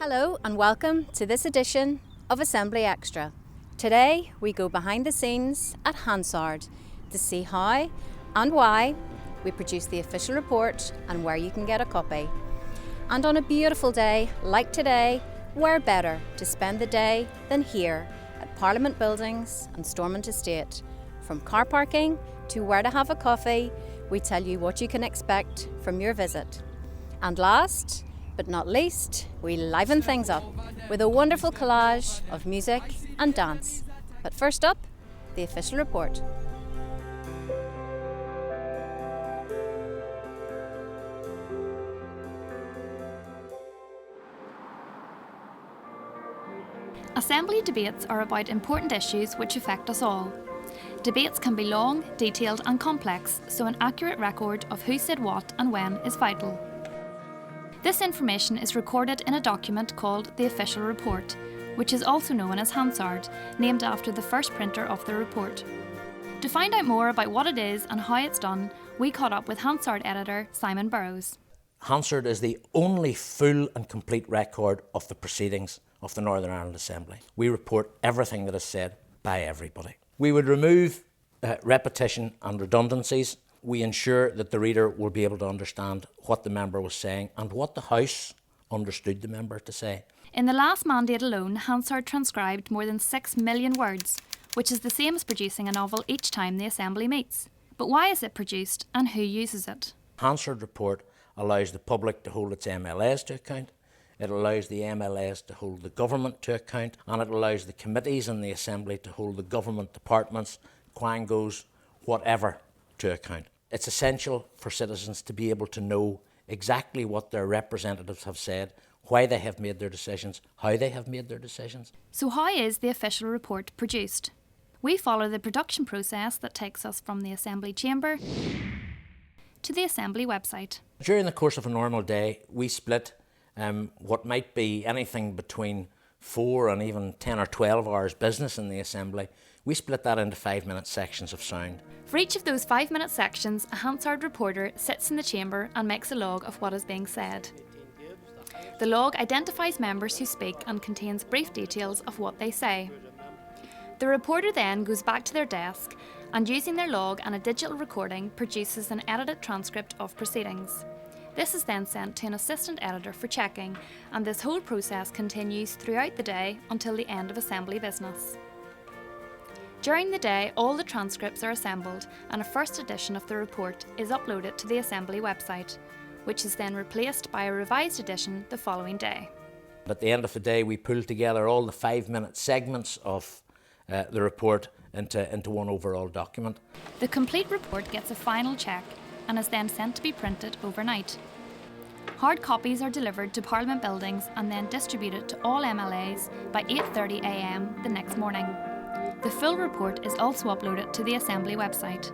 Hello and welcome to this edition of Assembly Extra. Today we go behind the scenes at Hansard to see how and why we produce the official report and where you can get a copy. And on a beautiful day like today, where better to spend the day than here at Parliament Buildings and Stormont Estate. From car parking to where to have a coffee, we tell you what you can expect from your visit. And last but not least, we liven things up with a wonderful collage of music and dance. But first up, the official report. Assembly debates are about important issues which affect us all. Debates can be long, detailed and complex, so an accurate record of who said what and when is vital. This information is recorded in a document called the Official Report, which is also known as Hansard, named after the first printer of the report. To find out more about what it is and how it's done, we caught up with Hansard editor Simon Burrows. Hansard is the only full and complete record of the proceedings of the Northern Ireland Assembly. We report everything that is said by everybody. We would remove repetition and redundancies. We ensure that the reader will be able to understand what the member was saying and what the House understood the member to say. In the last mandate alone, Hansard transcribed more than 6 million words, which is the same as producing a novel each time the Assembly meets. But why is it produced and who uses it? Hansard report allows the public to hold its MLAs to account, it allows the MLAs to hold the government to account, and it allows the committees in the Assembly to hold the government departments, quangos, whatever, to account. It's essential for citizens to be able to know exactly what their representatives have said, why they have made their decisions, how they have made their decisions. So how is the official report produced? We follow the production process that takes us from the Assembly chamber to the Assembly website. During the course of a normal day, we split what might be anything between 4 and even 10 or 12 hours business in the Assembly. We split that into 5-minute sections of sound. For each of those 5-minute sections, a Hansard reporter sits in the chamber and makes a log of what is being said. The log identifies members who speak and contains brief details of what they say. The reporter then goes back to their desk and, using their log and a digital recording, produces an edited transcript of proceedings. This is then sent to an assistant editor for checking, and this whole process continues throughout the day until the end of Assembly business. During the day, all the transcripts are assembled and a first edition of the report is uploaded to the Assembly website, which is then replaced by a revised edition the following day. At the end of the day, we pull together all the 5-minute segments of the report into one overall document. The complete report gets a final check and is then sent to be printed overnight. Hard copies are delivered to Parliament Buildings and then distributed to all MLAs by 8:30 a.m. the next morning. The full report is also uploaded to the Assembly website.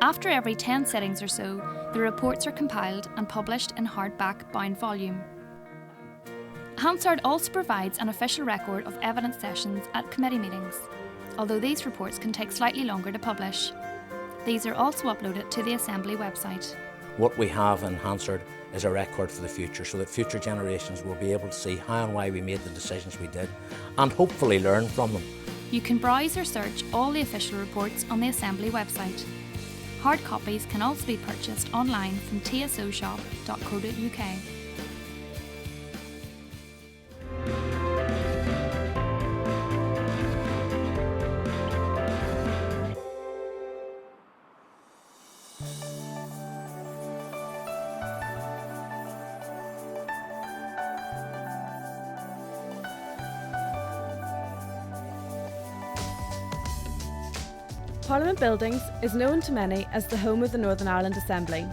After every 10 sittings or so, the reports are compiled and published in hardback bound volume. Hansard also provides an official record of evidence sessions at committee meetings, although these reports can take slightly longer to publish. These are also uploaded to the Assembly website. What we have in Hansard is a record for the future, so that future generations will be able to see how and why we made the decisions we did and hopefully learn from them. You can browse or search all the official reports on the Assembly website. Hard copies can also be purchased online from tsoshop.co.uk. Parliament Buildings is known to many as the home of the Northern Ireland Assembly.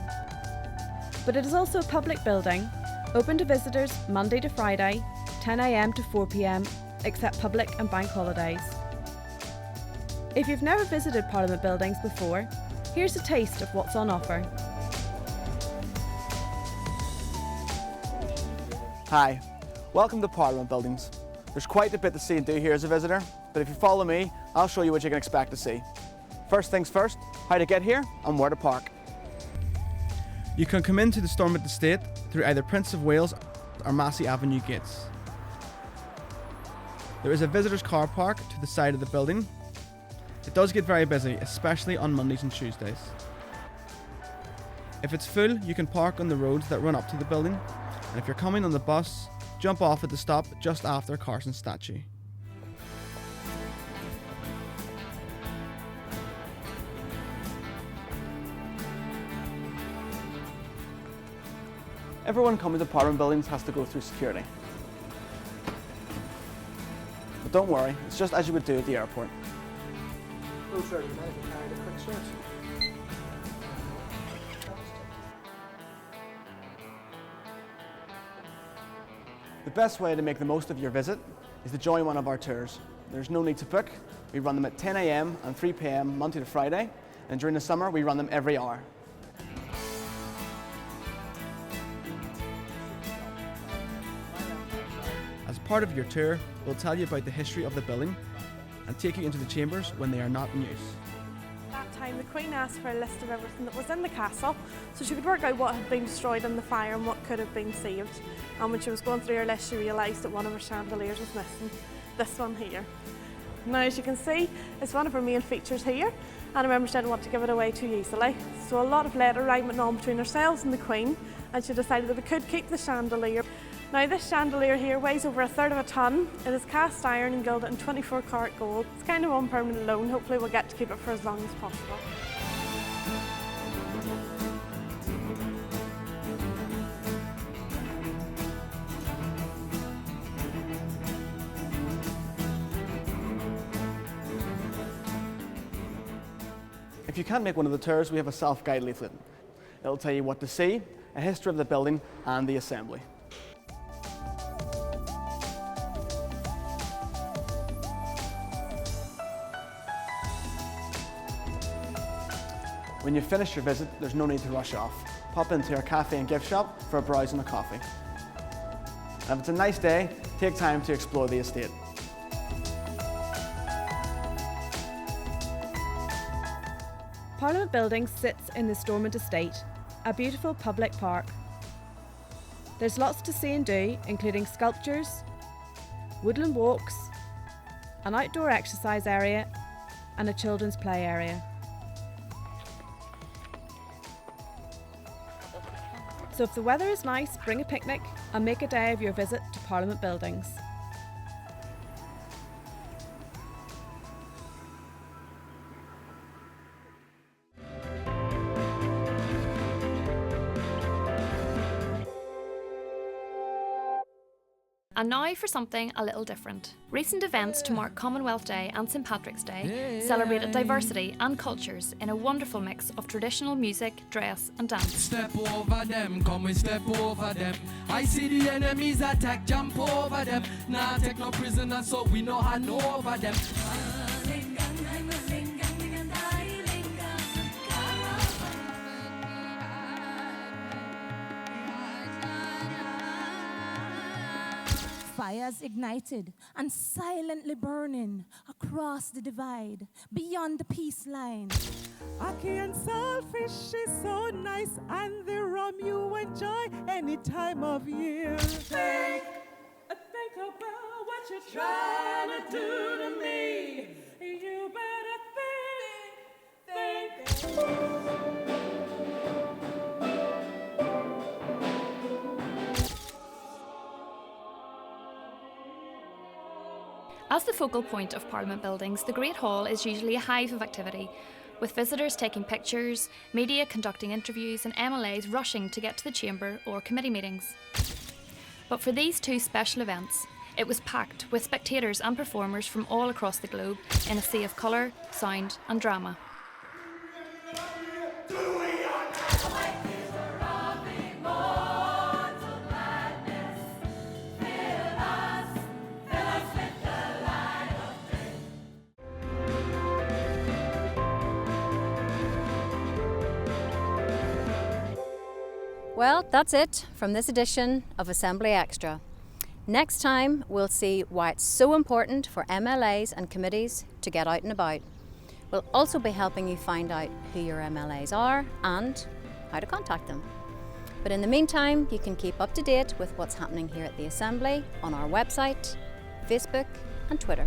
But it is also a public building, open to visitors Monday to Friday, 10 a.m. to 4 p.m, except public and bank holidays. If you've never visited Parliament Buildings before, here's a taste of what's on offer. Hi, welcome to Parliament Buildings. There's quite a bit to see and do here as a visitor, but if you follow me, I'll show you what you can expect to see. First things first, how to get here and where to park. You can come into the Stormont Estate through either Prince of Wales are Massey Avenue gates. There is a visitors car park to the side of the building. It does get very busy, especially on Mondays and Tuesdays. If it's full, you can park on the roads that run up to the building, and if you're coming on the bus, jump off at the stop just after Carson's statue. Everyone coming to Parliament buildings has to go through security. But don't worry, it's just as you would do at the airport. Oh, sir, you might have carried a quick search. The best way to make the most of your visit is to join one of our tours. There's no need to book. We run them at 10 a.m. and 3 p.m. Monday to Friday, and during the summer we run them every hour. As part of your tour, we'll tell you about the history of the building and take you into the chambers when they are not in use. That time the Queen asked for a list of everything that was in the castle so she could work out what had been destroyed in the fire and what could have been saved. And when she was going through her list, she realised that one of her chandeliers was missing, this one here. Now, as you can see, it's one of her main features here, and I remember she didn't want to give it away too easily. So a lot of letter writing went on between ourselves and the Queen, and she decided that we could keep the chandelier. Now, this chandelier here weighs over 1/3 of a tonne. It is cast iron and gilded in 24 karat gold. It's kind of on permanent loan. Hopefully we'll get to keep it for as long as possible. If you can't make one of the tours, we have a self-guide leaflet. It'll tell you what to see, a history of the building and the assembly. When you finish your visit, there's no need to rush off. Pop into our cafe and gift shop for a browse and a coffee. And if it's a nice day, take time to explore the estate. Parliament Buildings sits in the Stormont Estate, a beautiful public park. There's lots to see and do, including sculptures, woodland walks, an outdoor exercise area, and a children's play area. So if the weather is nice, bring a picnic and make a day of your visit to Parliament Buildings. And now for something a little different. Recent events to mark Commonwealth Day and St Patrick's Day celebrated diversity and cultures in a wonderful mix of traditional music, dress and dance. Step over them, come and step over them. I see the enemies attack, jump over them. Nah, take no prisoners, so we know hand over them. Fires ignited and silently burning across the divide, beyond the peace line. Ackee and saltfish is so nice, and the rum you enjoy any time of year. Think about what you're trying to do to me. You better think. As the focal point of Parliament Buildings, the Great Hall is usually a hive of activity, with visitors taking pictures, media conducting interviews and MLAs rushing to get to the chamber or committee meetings. But for these two special events, it was packed with spectators and performers from all across the globe in a sea of colour, sound and drama. Well, that's it from this edition of Assembly Extra. Next time, we'll see why it's so important for MLAs and committees to get out and about. We'll also be helping you find out who your MLAs are and how to contact them. But in the meantime, you can keep up to date with what's happening here at the Assembly on our website, Facebook and Twitter.